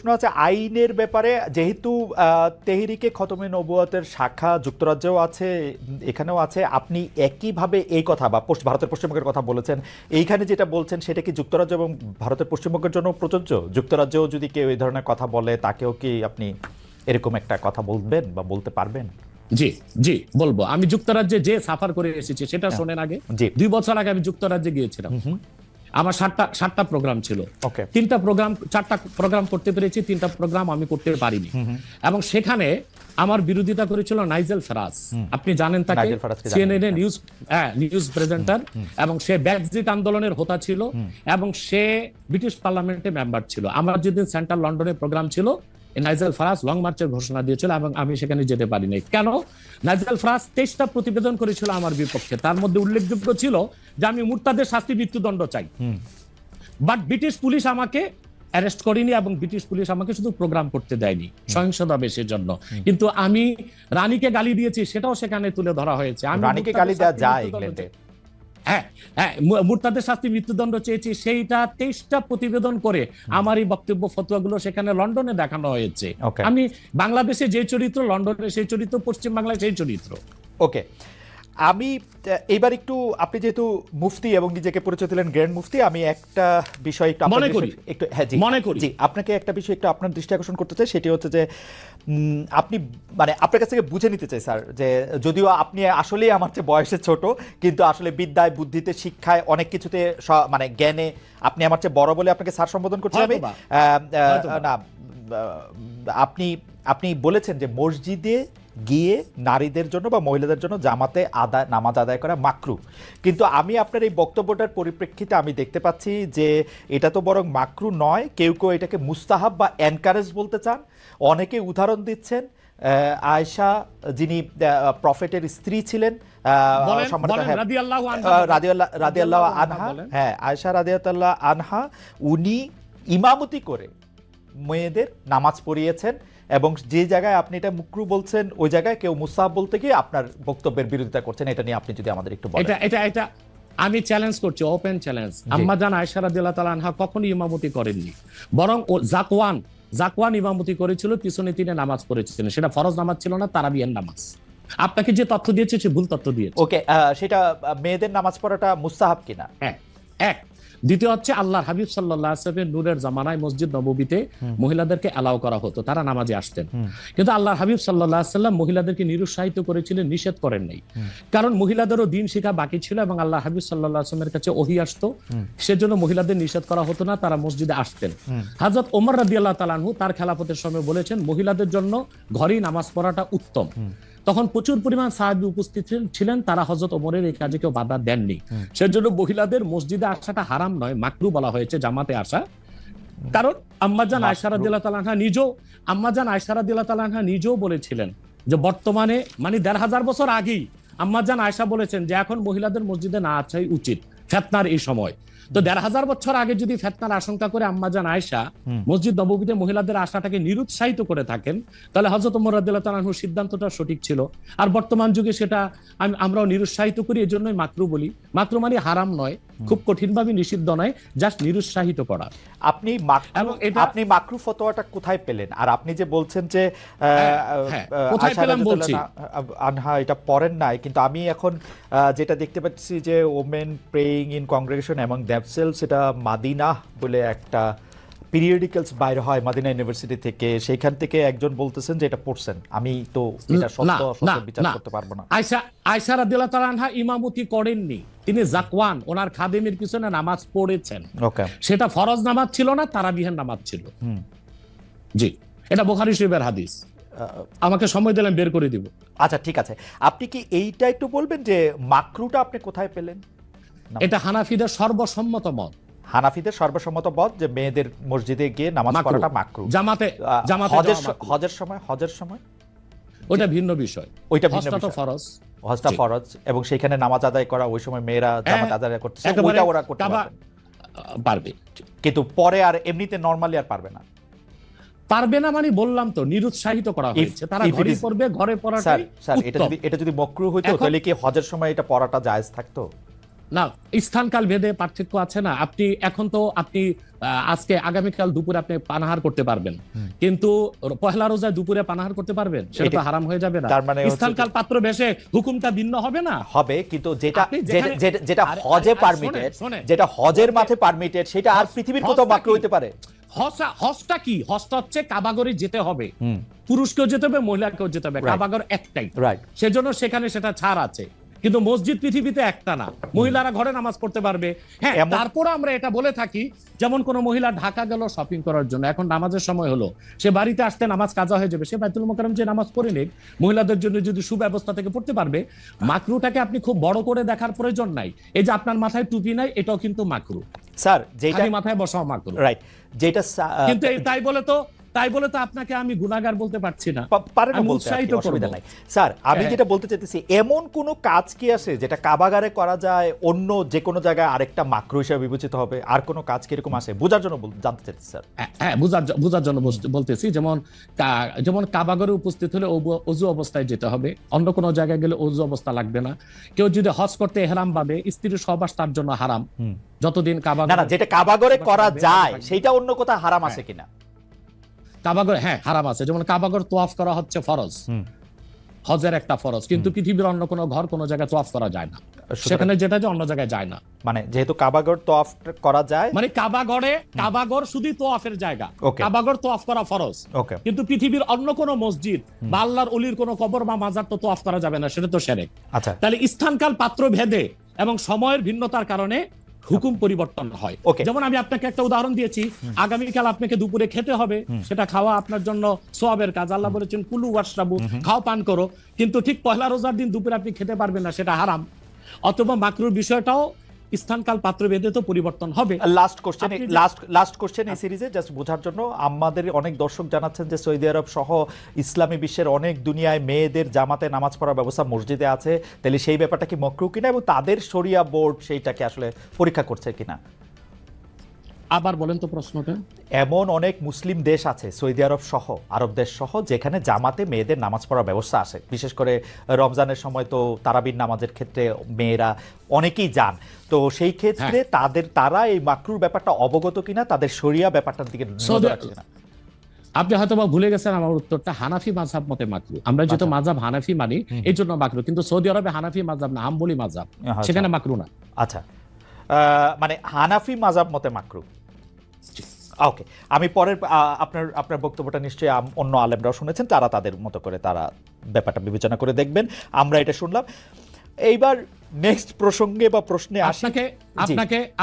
প্রশ্ন আছে আইনের ব্যাপারে, যেহেতু তেহরিকে খতমে নবুয়তের শাখা যুক্তরাজ্যেও আছে, এখানেও আছে, আপনি একইভাবে এই কথা বা ভারতের পশ্চিমবঙ্গের কথা বলেছেন, এইখানে যেটা বলছেন সেটা কি যুক্তরাজ্য এবং ভারতের পশ্চিমবঙ্গের জন্য প্রযোজ্য? যুক্তরাজ্যেও যদি কেউ এই ধরনের কথা বলে তাকেও কি আপনি এরকম একটা কথা বলবেন বা বলতে পারবেন? জি জি বলবো। আমি যুক্তরাজ্যে যে সাফার করে এসেছি সেটা শোনেন আগে। 2 বছর আগে আমি যুক্তরাজ্যে গিয়েছিলাম। আমার 7টা প্রোগ্রাম ছিল। 4টা প্রোগ্রাম করতে পেরেছি, 3টা প্রোগ্রাম আমি করতে পারিনি। এবং সেখানে আমার বিরোধিতা করেছিল নাইজেল ফারাজ। আপনি জানেন তাকে, সিএনএন এ নিউজ প্রেজেন্টার, এবং সে ব্রেক্সিট আন্দোলনের হোতা ছিল, এবং সে ব্রিটিশ পার্লামেন্টে মেম্বার ছিল। আমার যেদিন সেন্ট্রাল লন্ডনে প্রোগ্রাম ছিল, নাইজেল ফারাজ লং মার্চের ঘোষণা দিয়েছিল এবং আমি সেখানে যেতে পারিনি। কেন? নাইজেল ফারাজ 23টা প্রতিবেদন করেছিল আমার বিপক্ষে। তার মধ্যে উল্লেখযোগ্য ছিল যে আমি মুরতাদের শাস্তি মৃত্যুদণ্ড চাই, বাট ব্রিটিশ পুলিশ আমাকে অ্যারেস্ট করেনি এবং ব্রিটিশ পুলিশ আমাকে শুধু প্রোগ্রাম করতে দেয়নি সহিংসতা বেশের জন্য। কিন্তু আমি রানীকে গালি দিয়েছি, সেটাও সেখানে তুলে ধরা হয়েছে। আমি রানীকে গালি দেওয়া যায় ইংল্যান্ডে? হ্যাঁ, মুরতাদের শাস্তি মৃত্যুদণ্ড চেয়েছি, সেইটা 23টা প্রতিবেদন করে আমার এই বক্তব্য ফতোয়াগুলো সেখানে লন্ডনে দেখানো হয়েছে। আমি বাংলাদেশে যে চরিত্র, লন্ডনে সেই চরিত্র, পশ্চিম বাংলায় সেই চরিত্র। ওকে, আমি এবার একটু, আপনি যেহেতু মুফতি এবং নিজেকে পরিচয় দিলেন গ্র্যান্ড মুফতি, আমি একটা বিষয় একটু মনে করি আপনাকে একটা বিষয় একটু আপনার দৃষ্টি আকর্ষণ করতে চাই। সেটি হচ্ছে যে আপনি মানে আপনার কাছ থেকে বুঝে নিতে চাই স্যার, যে যদিও আপনি আসলেই আমার চেয়ে বয়সে ছোট, কিন্তু আসলে বিদ্যায়, বুদ্ধিতে, শিক্ষায়, অনেক কিছুতে, মানে জ্ঞানে আপনি আমার চেয়ে বড় বলে আপনাকে স্যার সম্বোধন করতে হবে না। আপনি বলেছেন যে মসজিদে গিয়ে নারীদের জন্য বা মহিলাদের জন্য জামাতে নামাজ আদায় করা মাকরু, কিন্তু আমি আপনার এই বক্তব্যটার পরিপ্রেক্ষিতে আমি দেখতে পাচ্ছি যে এটা তো বরং মাকরু নয়, কেউ কেউ এটাকে মুস্তাহাব বা এনকারেজ বলতে চান। অনেকে উদাহরণ দিচ্ছেন আয়েশা, যিনি প্রফেটের স্ত্রী ছিলেন, রাদিয়াল্লাহু আনহা, হ্যাঁ আয়েশা রাদিয়াল্লাহু আনহা, উনি ইমামতি করে মেয়েদের নামাজ পড়িয়েছেন, এবং যে জায়গায় আপনি এটা মুকরু বলছেন ওই জায়গায় কেউ মুস্তাহাব বলতে গিয়ে আপনার বক্তব্যের বিরোধিতা করছেন। এটা নিয়ে আপনি যদি আমাদের একটু বলেন। এটা আমি চ্যালেঞ্জ করছি, ওপেন চ্যালেঞ্জ। আম্মা জান আয়েশা রাদিয়াল্লাহু তাআলা আনহা কখনোই ইমামতি করেননি, বরং জাকওয়ান ইমামতি করেছিল, পিছনে তিনি নামাজ পড়েছিলেন। সেটা ফরজ নামাজ ছিল না, তারাবিহের নামাজ। আপনাকে যে তথ্য দিয়েছে সে ভুল তথ্য দিয়েছে। ওকে, সেটা মেয়েদের নামাজ পড়াটা মুস্তাহাব কিনা? এক। দ্বিতীয় হচ্ছে আল্লাহর হাবিব সাল্লাল্লাহু আলাইহি ওয়াসাল্লামের নূরের জামানায় মসজিদ নববীতে মহিলাদেরকে অ্যালাউ করা হতো, তারা নামাজে আসতেন। কিন্তু আল্লাহর হাবিব সাল্লাল্লাহু আলাইহি ওয়াসাল্লাম মহিলাদেরকে নিরুৎসাহিত করেছিলেন, নিষেধ করেন নাই। কারণ মহিলাদেরও দিন শেখা বাকি ছিল এবং আল্লাহ হাবিব সাল্লাল্লাহু আলাইহি ওয়াসাল্লামের কাছে ওহী আসতো, সেজন্য মহিলাদের নিষেধ করা হতো না, তারা মসজিদে আসতেন। হযরত ওমর রাদিয়াল্লাহু তাআলা আনহু তার খেলাফতের সময় বলেছেন মহিলাদের জন্য ঘরেই নামাজ পড়াটা উত্তম। তখন প্রচুর পরিমাণ সাহাবী উপস্থিত ছিলেন, তারা হযরত ওমরের এই কাজে কেউ বাধা দেননি। সেজন্য মহিলাদের মসজিদে আসাটা হারাম নয়, মাকরু বলা হয়েছে জামাতে আসা। কারণ আম্মাজান আয়েশা রাদিয়াল্লাহু তাআলা আনহা নিজেও বলেছিলেন যে বর্তমানে মানে 1500 বছর আগেই আম্মাজান আয়েশা বলেছেন যে এখন মহিলাদের মসজিদে না আসাই উচিত ফিতনার এই সময়। তো 1500 বছর আগে যদি ফিতনার আশঙ্কা করে আম্মাজান আয়েশা মসজিদ নববীতে মহিলাদের আসাটাকে নিরুৎসাহিত করে থাকেন, তাহলে হযরত ওমর রাদিয়াল্লাহু তাআলা আনহুর সিদ্ধান্তটা সঠিক ছিল। আর বর্তমান যুগে সেটা আমরাও নিরুৎসাহিত করি, এজন্যই মাকরু বলি। মাকরু মানে হারাম নয়, খুব কঠিনভাবে নিষিদ্ধ নয়, জাস্ট নিরুৎসাহিত করা। আপনি মাকরু ফতোয়াটা কোথায় পেলেন? আর আপনি যে বলছেন যে কোথায় পেলাম বলছি, আনহা এটা পড়েন নাই, কিন্তু আমি এখন যেটা দেখতে পাচ্ছি যে ওমেন প্রেইং ইন কংগ্রেগেশন এবং দ্যামসেলস, এটা মাদিনা বলে একটা পিরিয়ডিক্যালস বাইর হয় মাদিনা ইউনিভার্সিটি থেকে, সেইখান থেকে একজন বলতেছেন যে এটা পড়ছেন। আমি তো এটা সত্য বিচার করতে পারবো না। আয়েশা রাদিয়াল্লাহু তাআলা আনহা ইমামতি করেননি, তিনি জাকওয়ান ওনার খাদেমের পিছনে নামাজ পড়েছেন। সেটা ফরজ নামাজ ছিল না, তারাবিহের নামাজ ছিল। জি, এটা বুখারী শরীফের হাদিস। আমাকে সময় দিলেন, বের করে দিব। আচ্ছা ঠিক আছে, আপনি কি এইটা একটু বলবেন যে মাকরুটা আপনি কোথায় পেলেন? এটা হানাফিদের সর্বসম্মত মত। হানাফিদের সর্বসম্মত মত যে মেয়েদের মসজিদে গিয়ে নামাজ পড়াটা মাকরু। জামাতে হজের সময় ওইটা ভিন্ন বিষয়, ওইটা ভিন্ন বিষয়। ফরজ, হজটা ফরজ, এবং সেখানে নামাজ আদায় করা ওই সময় মেয়েরা জামাত আদায় করতে ওইটা ওরা করতে পারবে, কিন্তু পরে আর এমনিতে নরমালি আর পারবে না। মানে বললাম তো নিরুৎসাহিত করা হয়েছে, তারা ঘরে পড়বে, ঘরে পড়াটাই স্যার এটা যদি মাকরু হইতো তাহলে কি হজের সময় এটা পড়াটা জায়েজ থাকতো? না, স্থানকাল ভেদে পার্থক্য আছে না। আপনি এখন তো আপনি আজকে আগামীকাল দুপুরে আপনি পানাহার করতে পারবেন, কিন্তু পহেলা রোজায় দুপুরে পানাহার করতে পারবেন, সেটা তো হারাম হয়ে যাবে না। তার মানে স্থানকাল পাত্র বেশে হুকুমটা ভিন্ন হবে না? হবে, কিন্তু যেটা হজে পারমিটেড, যেটা হজের মাঠে পারমিটেড, সেটা আর পৃথিবীর কোথাও মাকরু হইতে পারে? হজটা কি? হজটা হচ্ছে কাবাগরে যেতে হবে, পুরুষকেও যেতে হবে, মহিলাকেও যেতে হবে। কাবাগর একটাই, সেজন্য সেখানে সেটা ছাড় আছে, কিন্তু মসজিদ পৃথিবীতে একটা না। মহিলারা ঘরে নামাজ পড়তে পারবে। হ্যাঁ, তারপর আমরা এটা বলে থাকি, যেমন কোন মহিলা ঢাকা গেল শপিং করার জন্য, এখন নামাজের সময় হলো, সে বাড়িতে আসতে নামাজ কাজা হয়ে যাবে, সে বাইতুল মোকাররম যে নামাজ পড়ে নিক, মহিলাদের জন্য যদি সুব্যবস্থা থেকে পড়তে পারবে। মাকরুটাকে আপনি খুব বড় করে দেখার প্রয়োজন নাই। এই যে আপনার মাথায় টুপি নাই, এটাও কিন্তু মাকরু স্যার, যেটা মাথায় বসাও মাকরু, রাইট। যেটা কিন্তু তাই বলে তো আপনাকে আমি গুনাহগার বলতে পারছি না, পারেন না বলতে, অসুবিধা নাই। স্যার, আমি যেটা বলতে চাইতেছি, এমন কোন কাজ কি আছে যেটা কাবাগারে করা যায়, অন্য যে কোনো জায়গায় আরেকটা মাকরু হিসেবে বিবেচিত হবে? আর কোন কাজ কি এরকম আছে? বোঝার জন্য জানতে চাইতেছি স্যার। হ্যাঁ, বোঝার জন্য বলতেছি। যেমন কাবাগরে উপস্থিত হলে ওযু অবস্থায় যেতে হবে, অন্য কোনো জায়গায় গেলে ওযু অবস্থা লাগবে না। কেউ যদি হজ করতে ইহরাম ভাবে, স্ত্রীর সহবাস তার জন্য হারাম যতদিন কাবাগরে, না, যেটা কাবাগরে করা যায় সেটা অন্য কোথাও হারাম আছে কিনা? কাবাগর, হ্যাঁ, হারাম আছে। যেমন কাবাগর তোয়াফ করা হচ্ছে ফরজ, হজের একটা ফরজ, কিন্তু পৃথিবীর অন্য কোনো ঘর কোনো জায়গায় তোয়াফ করা যায় না, সেখানে যেটা যে অন্য জায়গায় যায় না। মানে যেহেতু কাবাগর তোয়াফ করা যায়, মানে কাবাগর শুধু তোয়াফের জায়গা, কাবাগর তোয়াফ করা ফরজ, কিন্তু পৃথিবীর অন্য কোনো মসজিদ বা আল্লাহর ওলির কোনো কবর বা মাজার তো তোয়াফ করা যাবে না, সেটা তো শিরক। আচ্ছা, তাহলে স্থানকাল পাত্র ভেদে এবং সময়ের ভিন্নতার কারণে হুকুম পরিবর্তন হয়। যেমন আমি আপনাকে একটা উদাহরণ দিয়েছি, আগামীকাল আপনাকে দুপুরে খেতে হবে, সেটা খাওয়া আপনার জন্য সওয়াবের কাজ। আল্লাহ বলেছেন কুলু ওয়াশরাবু, খাও পান করো, কিন্তু ঠিক পহেলা রোজার দিন দুপুরে আপনি খেতে পারবেন না, সেটা হারাম। অথবা মাকরুর বিষয়টাও স্থানকাল পাত্র ভেদে তো পরিবর্তন হবে। লাস্ট কোশ্চেন এই সিরিজে, জাস্ট বোঝার জন্য, আমাদের অনেক দর্শক জানাচ্ছেন যে সৌদি আরব সহ ইসলামী বিশ্বের অনেক দুনিয়ায় মেয়েদের জামাতে নামাজ পড়ার ব্যবস্থা মসজিদে আছে, তাহলে সেই ব্যাপারটা কি মাকরু কিনা, এবং তাদের শরিয়া বোর্ড সেইটাকে আসলে পরীক্ষা করছে কিনা? আবার বলেন তো প্রশ্নটা। এমন অনেক মুসলিম দেশ আছে, সৌদি আরব সহ, আরব দেশ সহ, যেখানে জামাতে মেয়েদের নামাজ পড়ার ব্যবস্থা আছে। বিশেষ করে রমজানের সময় তো তারাবির নামাজের ক্ষেত্রে মেয়েরা অনেকেই যান, তো সেই ক্ষেত্রে তারা এই মাকরুর ব্যাপারটা অবগত কিনা, তাদের শরিয়া ব্যাপারটার দিকে নজর রাখছে কিনা? আপনি হয়তো ভুলে গেছেন আমার উত্তরটা। হানাফি মাযহাব মতে মাকরু। আমরা যেহেতু মাযহাব হানাফি মানি, এই জন্য মাকরু, কিন্তু সৌদি আরবে হানাফি মাযহাব না, হাম্বলি মাযহাব, সেখানে মাকরু না। আচ্ছা, মানে হানাফি মাযহাব মতে মাকরু। ওকে, আমি পরের আপনার বক্তব্যটা নিশ্চয়ই অন্য আলেমরাও শুনেছেন, তারা তাদের মতো করে তারা ব্যাপারটা বিবেচনা করে দেখবেন। আমরা এটা শুনলাম। এইবার নেক্সট প্রসঙ্গে বা প্রশ্নে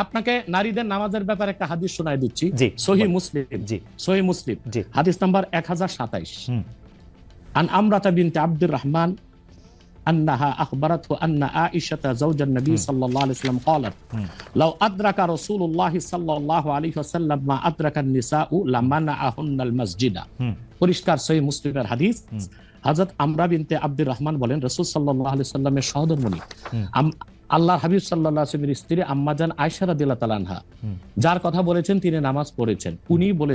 আপনাকে নারীদের নামাজের ব্যাপারে একটা হাদিস শোনায় দিচ্ছি। সহিহ মুসলিম হাদিস নাম্বার 1027। আন আমরাতা বিনতে আব্দুর রহমান أنها أخبرته أن عائشة زوج النبي صلى الله عليه وسلم قالت لو أدرك رسول الله صلى الله عليه وسلم ما أدرك النساء لمنعهن المسجد। পরিষ্কার সহিহ মুসলিমের হাদিস। হযরত আমরা বিনতে আব্দুর রহমান বলেন, রাসূল সাল্লাল্লাহু আলাইহি সাল্লামের সহধর্মিণী আল্লাহর হাবিব সাল্লাল্লাহু আলাইহি ওয়াসাল্লামের স্ত্রী আম্মাজান আয়েশা রাদিয়াল্লাহু তাআলা আনহা, যার কথা বলেছেন তিনি নামাজ পড়েছেন, উনি বলে